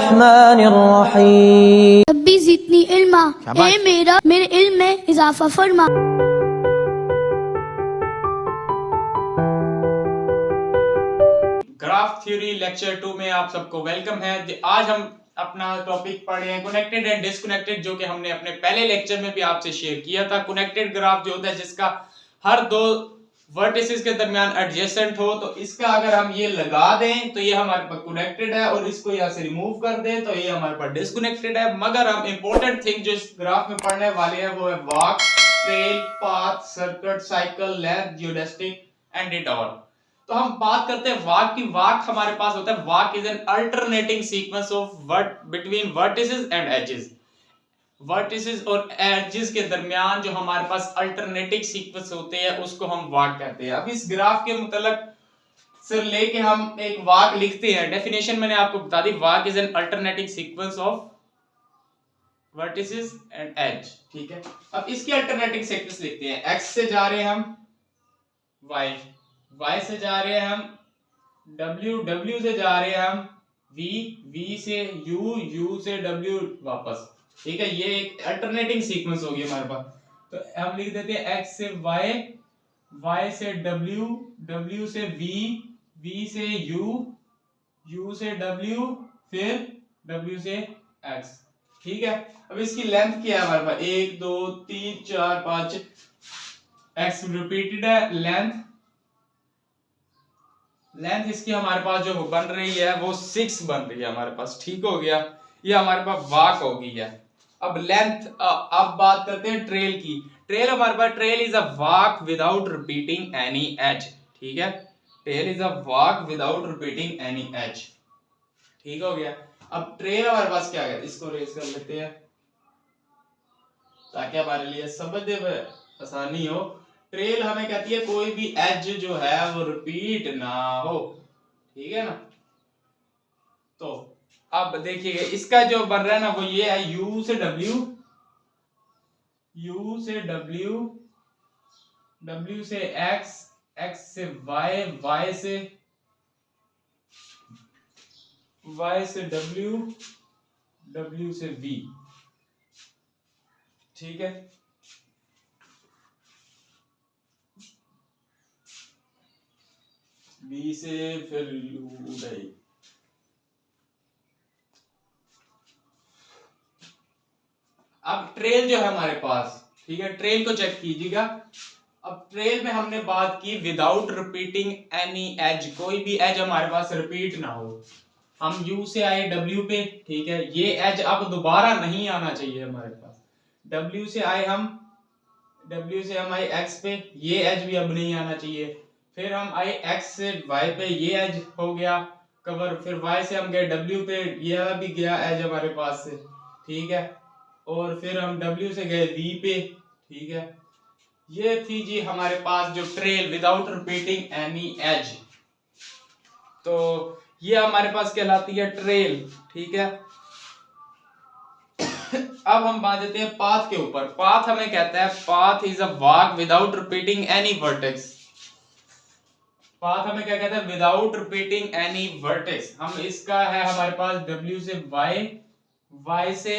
बिस्मिल्लाहिर्रहमानिर्रहीम। रब्बी ज़िदनी इल्मा, ए मेरा मेरे इल्म में इजाफा फरमा। ग्राफ थ्योरी लेक्चर 2 में आप सबको वेलकम है। आज हम अपना टॉपिक पढ़ रहे हैं कनेक्टेड एंड डिस्कनेक्टेड, जो कि हमने अपने पहले लेक्चर में भी आपसे शेयर किया था। कनेक्टेड ग्राफ जो होता है जिसका हर दो वर्टिसेस के दरमियान एडजेसेंट हो, तो इसका अगर हम ये लगा दें तो ये हमारे पास कनेक्टेड है, और इसको यहाँ से रिमूव कर दें तो ये हमारे पास डिस्कनेक्टेड है। मगर हम इंपॉर्टेंट थिंग जो इस ग्राफ में पढ़ने वाले हैं वो है walk, trail, path, circuit, cycle, length, geodesic and detour. तो हम बात करते हैं वाक की। वाक हमारे पास होता है, walk is an alternating sequence of between vertices and edges. Vertices और एजेस के दरमियान जो हमारे पास अल्टरनेटिंग सीक्वेंस होते हैं उसको हम वाक कहते हैं। अब इस ग्राफ के मुतल्लिक से लेके हम एक वाक लिखते हैं। डेफिनेशन मैंने आपको बता दी, walk is an alternating sequence of vertices and edge. ठीक है, अब इसकी अल्टरनेटिंग सीक्वेंस लिखते हैं। एक्स से जा रहे हैं हम वाई, y से जा रहे हैं हम w, w से जा रहे हैं हम v, v से u, u से w वापस। ठीक है, ये एक अल्टरनेटिंग सीक्वेंस होगी हमारे पास। तो हम लिख देते हैं x से y, y से w, w से v, v से u, u से w, फिर w से x। ठीक है, अब इसकी लेंथ क्या है हमारे पास, 1 2 3 4 5, x रिपीटेड है। लेंथ इसकी हमारे पास जो बन रही है वो 6 बन रही है हमारे पास। ठीक हो गया, ये हमारे पास वाक हो गई है। अब लेंथ, अब बात करते हैं ट्रेल की। ट्रेल हमारे पास, trail is a walk without repeating any edge. ठीक है, trail is a walk without repeating any edge. ठीक हो गया। अब ट्रेल हमारे पास क्या है, इसको रेज कर लेते हैं ताकि हमारे लिए समझने में आसानी हो। ट्रेल हमें कहती है कोई भी एज जो है वो रिपीट ना हो। ठीक है ना। तो अब देखिए इसका जो बन रहा है ना वो ये है, u से w, u से w, w से x, x से y, y से w, w से v। ठीक है, v से फिर u। अब ट्रेल जो है हमारे पास, ठीक है, ट्रेल को चेक कीजिएगा। अब ट्रेल में हमने बात की विदाउट रिपीटिंग एनी एज, कोई भी एज हमारे पास रिपीट ना हो। हम u से आए w पे, ठीक है, ये एज अब दोबारा नहीं आना चाहिए हमारे पास। w से आए हम आए x पे, ये एज भी अब नहीं आना चाहिए। फिर हम आए x से y पे, ये एज हो गया कवर। फिर y से हम गए w पे, ये भी गया एज हमारे पास से। ठीक है, और फिर हम w से गए v पे। ठीक है, ये थी जी हमारे पास जो trail without repeating any as. तो ये हमारे पास कहलाती है ट्रेल। ठीक है, अब हम बात देते हैं पाथ के ऊपर। पाथ हमें कहता है, path is a walk without repeating any vertex. Path हमें क्या कहता है, विदाउट रिपीटिंग एनी वर्टेक्स। हम इसका है हमारे पास w से y, y से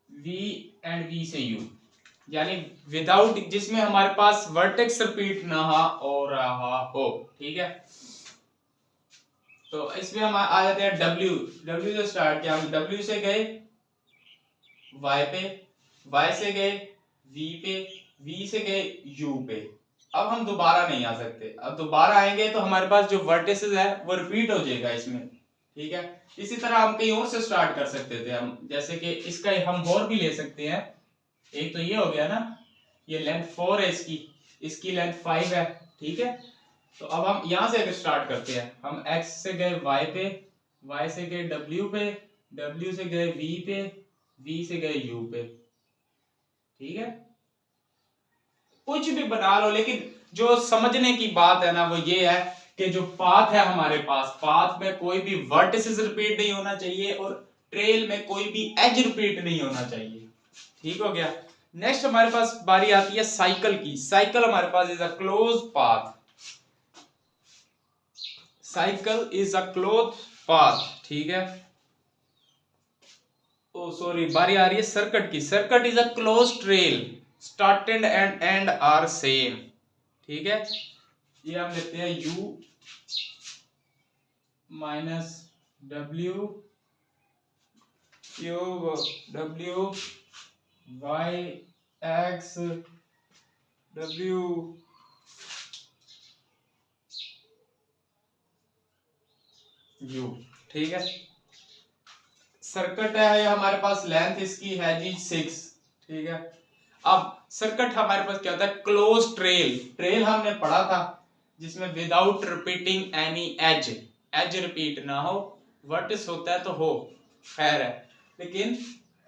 v एंड v से u, यानी विदाउट, जिसमें हमारे पास वर्टेक्स रिपीट ना हो रहा हो। ठीक है, तो इसमें हम आ जाते हैं w से स्टार्ट किया, हम w से गए y पे, y से गए v पे, v से गए u पे। अब हम दोबारा नहीं आ सकते, अब दोबारा आएंगे तो हमारे पास जो वर्टिसेस है वो रिपीट हो जाएगा इसमें। ठीक है, इसी तरह हम कहीं और से स्टार्ट कर सकते थे हम, जैसे कि इसका हम और भी ले सकते हैं। एक तो ये हो गया ना, ये लेंथ 4 है इसकी लेंथ 5 है। ठीक है, तो अब हम यहां से अगर स्टार्ट करते हैं, हम x से गए y पे, y से गए w पे, w से गए v पे, v से गए u पे। ठीक है, कुछ भी बना लो, लेकिन जो समझने की बात है ना वो ये है कि जो पाथ है हमारे पास, पाथ में कोई भी वर्टिसेस रिपीट नहीं होना चाहिए और ट्रेल में कोई भी एज रिपीट नहीं होना चाहिए। ठीक हो गया। नेक्स्ट हमारे पास बारी आती है साइकिल की। साइकिल हमारे पास is a close path. Cycle is a close path. ठीक है, सॉरी, बारी आ रही है सर्किट की। Circuit is a close trail, started and end are same. ठीक है, ये हम लेते हैं u minus w cube w y x w u। ठीक है, सर्किट है ये हमारे पास, लेंथ इसकी है जी 6। ठीक है, अब सर्किट हमारे पास क्या होता है, क्लोज ट्रेल। ट्रेल हमने पढ़ा था जिसमें without repeating any edge, edge repeat ना हो, वर्टिस होता है तो हो, खैर है, लेकिन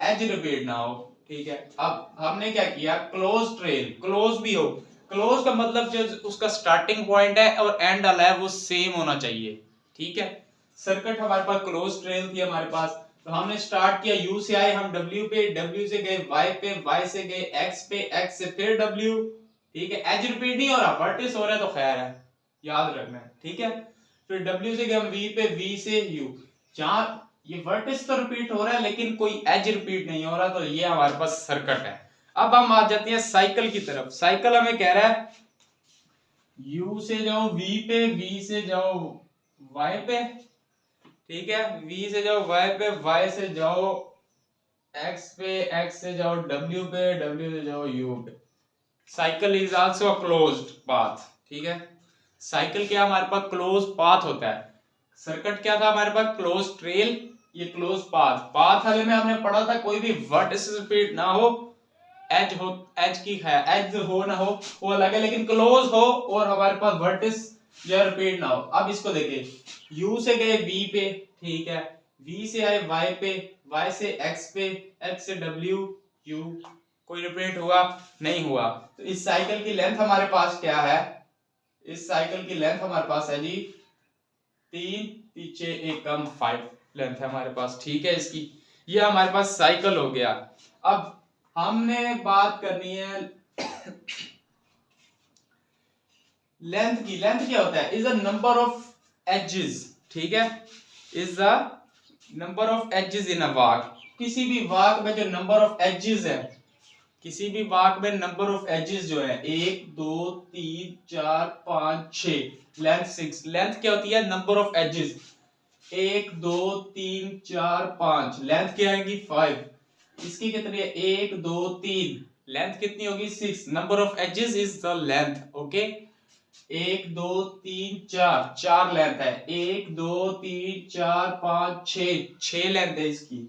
एज रिपीट ना हो। ठीक है, अब हमने क्या किया, क्लोज ट्रेल, क्लोज भी हो, क्लोज का मतलब जो उसका स्टार्टिंग पॉइंट है और एंड वाला है वो सेम होना चाहिए। ठीक है, सर्किट हमारे पास क्लोज ट्रेल थी हमारे पास, तो हमने स्टार्ट किया u से आए हम w पे, w से गए y पे, y से गए x पे, x से फिर w। ठीक है, एज रिपीट नहीं हो रहा, वर्टिस हो रहा है तो खैर है, याद रखना है। ठीक है, फिर w से गए हम v पे, v से u। जहां ये वर्टिस तो रिपीट हो रहा है लेकिन कोई एज रिपीट नहीं हो रहा, तो ये हमारे पास सर्किट है। अब हम आ जाते हैं साइकिल की तरफ। साइकिल हमें कह रहा है u से जाओ v पे, v से जाओ y पे। ठीक है, v से जाओ y पे, y से जाओ x पे, x से जाओ w पे, w से जाओ u पे। Cycle is also a closed path. ठीक है, साइकिल क्या हमारे पास क्लोज पाथ होता है। सर्किट क्या था हमारे पास, क्लोज ट्रेल, ये क्लोज पाथ। पाथ वाले में हमने पढ़ा था कोई भी वर्टिस रिपीट ना हो, एज हो, एज की है, एज हो ना हो वो अलग है, लेकिन क्लोज हो और हमारे पास वर्टिस या रिपीट ना हो। अब इसको देखिए, u से गए v पे, ठीक है, v से आए y पे, y से x पे, x से w, u, कोई रिपीट हुआ नहीं हुआ। तो इस साइकिल की लेंथ हमारे पास क्या है, इस साइकिल की लेंथ हमारे पास है जी 3 पीछे एक कम 5 लेंथ है हमारे पास। ठीक है, इसकी ये हमारे पास साइकिल हो गया। अब हमने बात करनी है लेंथ की। लेंथ क्या होता है, is the number of edges. ठीक है, is the number of edges in a walk. किसी भी वाक में जो नंबर ऑफ एजेस है, किसी भी वाक में नंबर ऑफ एजेस जो है 1 2 3 4 5 6, लेंथ 6। लेंथ क्या होती है, नंबर ऑफ एजेस, 1 2 3 4 5, लेंथ क्या आएगी 5। इसकी कितनी है, 1 2 3, लेंथ कितनी होगी 6। Number of edges is the length. Okay, 1 2 3 4, 4 length है, 1 2 3 4 5 6, 6 लेंथ है इसकी,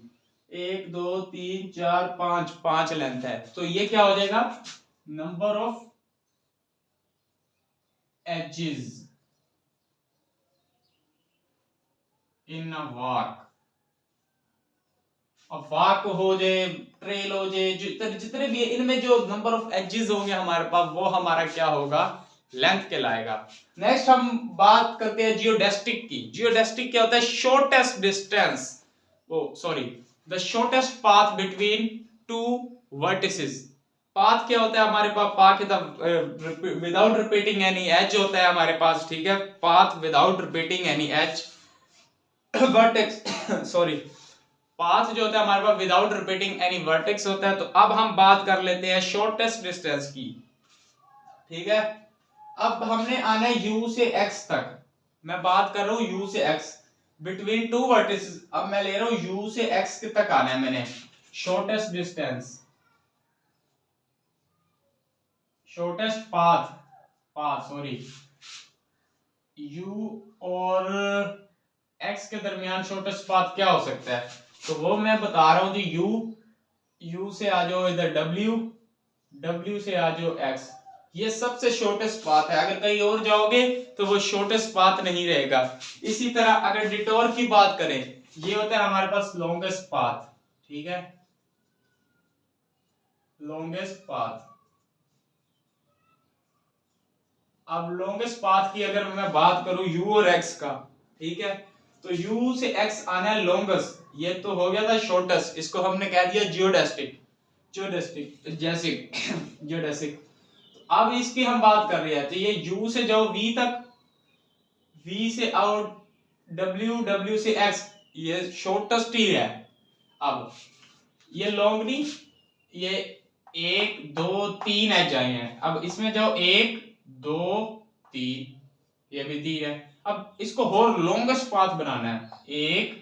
1 2 3 4 5, 5 लेंथ है। तो ये क्या हो जाएगा, number of edges in a वाक। अब वाक हो जाए, ट्रेल हो जाए, जितने भी इनमें जो नंबर ऑफ एजेस होंगे हमारे पास, वो हमारा क्या होगा, लेंथ कहलाएगा। नेक्स्ट हम बात करते हैं जियोडेस्टिक की। जियोडेस्टिक क्या होता है, shortest distance, oh sorry, the shortest path between two vertices. Path क्या होता है हमारे पास, path without repeating any edge होता है हमारे पास। ठीक है, path without repeating any edge, vertex sorry, path जो होता है हमारे पास विदाउट रिपीटिंग एनी वर्टेक्स होता है। तो अब हम बात कर लेते हैं शॉर्टेस्ट डिस्टेंस की। ठीक है, अब हमने आना है u से x तक। मैं बात कर रहा हूं u से x, बिटवीन टू वर्टिसेस। अब मैं ले रहा हूं u से x तक आना है मैंने, shortest distance, shortest path, path sorry, u और x के दरमियान शॉर्टेस्ट पाथ क्या हो सकता है, तो वो मैं बता रहा हूं जी। u से आ जाओ इधर w से आ जाओ x, ये सबसे शॉर्टेस्ट पाथ है। अगर कहीं और जाओगे तो वो शॉर्टेस्ट पाथ नहीं रहेगा। इसी तरह अगर डिटोर की बात करें, ये होता है हमारे पास लॉन्गेस्ट पाथ। ठीक है, लॉन्गेस्ट पाथ। अब लॉन्गेस्ट पाथ की अगर मैं बात करूं u और x का, ठीक है, तो u से x आना है लॉन्गेस्ट, ये तो हो गया था शॉर्टेस्ट, इसको हमने कह दिया जियोडेस्टिक, जियोडेस्टिक। अब इसकी हम बात कर रहे हैं, तो ये u से जाओ v तक, v से आओ w, w से x, ये शॉर्टेस्ट ही है। अब ये लॉन्ग नहीं, ये 1 2 3 एज आए हैं। अब इसमें जाओ 1 2 3, ये भी 3 है। अब इसको और लॉन्गेस्ट पाथ बनाना है, 1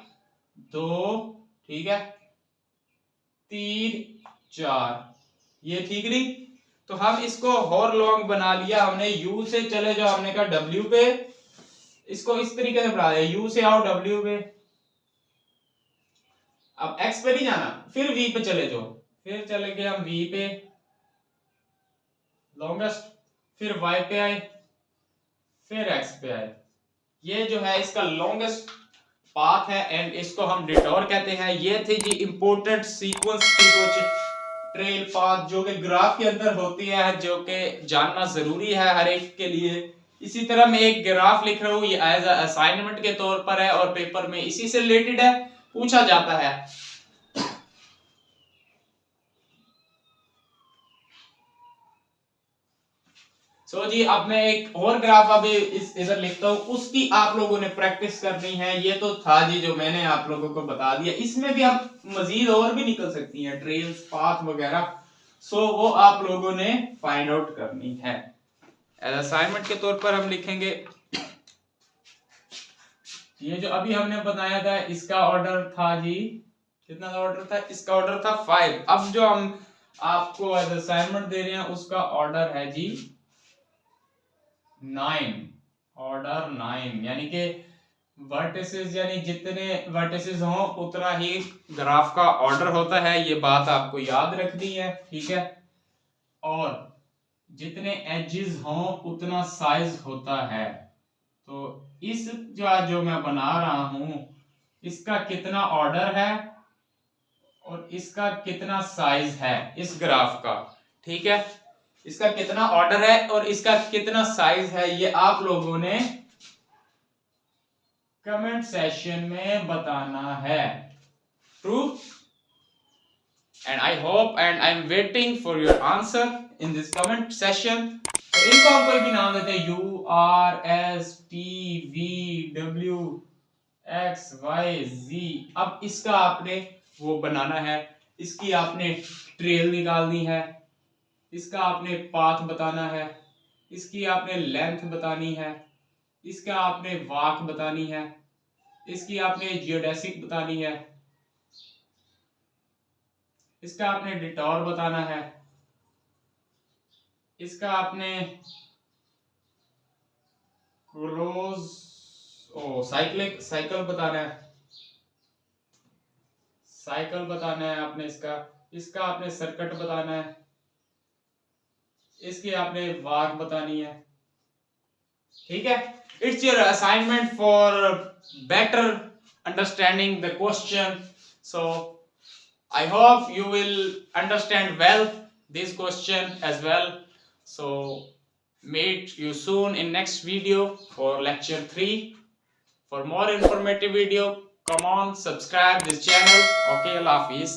2, ठीक है, 3 4, ये ठीक नहीं। तो हम इसको और लॉन्ग बना लिया हमने, यू से चले जाओ, हमने कहा डब्ल्यू पे, इसको इस तरीके से बना दिया, यू से आओ डब्ल्यू पे, अब एक्स पे नहीं जाना, फिर वी पे चले जाओ, फिर चले गए हम वी पे लॉन्गेस्ट, फिर वाई पे आए, फिर एक्स पे आए। ये जो है इसका लॉन्गेस्ट पाथ है एंड इसको हम डिटोर कहते हैं। ये थे जी इंपॉर्टेंट सीक्वेंस की कुछ ट्रेल पाथ जो कि ग्राफ के अंदर होती है, जो कि जानना जरूरी है हर एक के लिए। इसी तरह मैं एक ग्राफ लिख रहा हूँ, ये एज असाइनमेंट के तौर पर है और पेपर में इसी से रिलेटेड है, पूछा जाता है। सो जी अब मैं एक और ग्राफ अभी इधर लिखता हूँ, उसकी आप लोगों ने प्रैक्टिस करनी है। ये तो था जी जो मैंने आप लोगों को बता दिया, इसमें भी हम मजीद और भी निकल सकती हैं ट्रेल्स पाथ वगैरह, सो वो आप लोगों ने फाइंड आउट करनी है। एज असाइनमेंट के तौर पर हम लिखेंगे, ये जो अभी हमने बताया था इसका ऑर्डर था जी, कितना ऑर्डर था, इसका ऑर्डर था 5। अब जो हम आपको एज असाइनमेंट दे रहे हैं उसका ऑर्डर है जी 9, ऑर्डर 9, यानी कि वर्टिसेस, यानी जितने वर्टिसेस हों उतना ही ग्राफ का ऑर्डर होता है, ये बात आपको याद रखनी है, ठीक है। और जितने एजेस हों उतना साइज होता है। तो इस जो मैं बना रहा हूं इसका कितना ऑर्डर है और इसका कितना साइज है इस ग्राफ का, ठीक है, इसका कितना ऑर्डर है और इसका कितना साइज है, ये आप लोगों ने कमेंट सेशन में बताना है। True? And I hope and I am waiting for your answer in this comment session. तो इनको हम कोई भी नाम देते हैं, U R S T V W X Y Z. अब इसका आपने वो बनाना है, इसकी आपने ट्रेल निकालनी है, इसका आपने पाथ बताना है, इसकी आपने लेंथ बतानी है, इसका आपने वाक बतानी है, इसकी आपने जियोडेसिक बतानी है, इसका आपने डिटोर बताना है, इसका आपने क्लोज साइकिल बताना है, साइकिल बताना है आपने, इसका आपने सर्किट बताना है, इसकी आपने वाक बतानी है, ठीक है। It's your assignment for better understanding the question, so I hope you will understand well this question as well. So meet you soon in next video for lecture 3. For more informative video, come on, subscribe this channel. Okay, Allah Hafiz.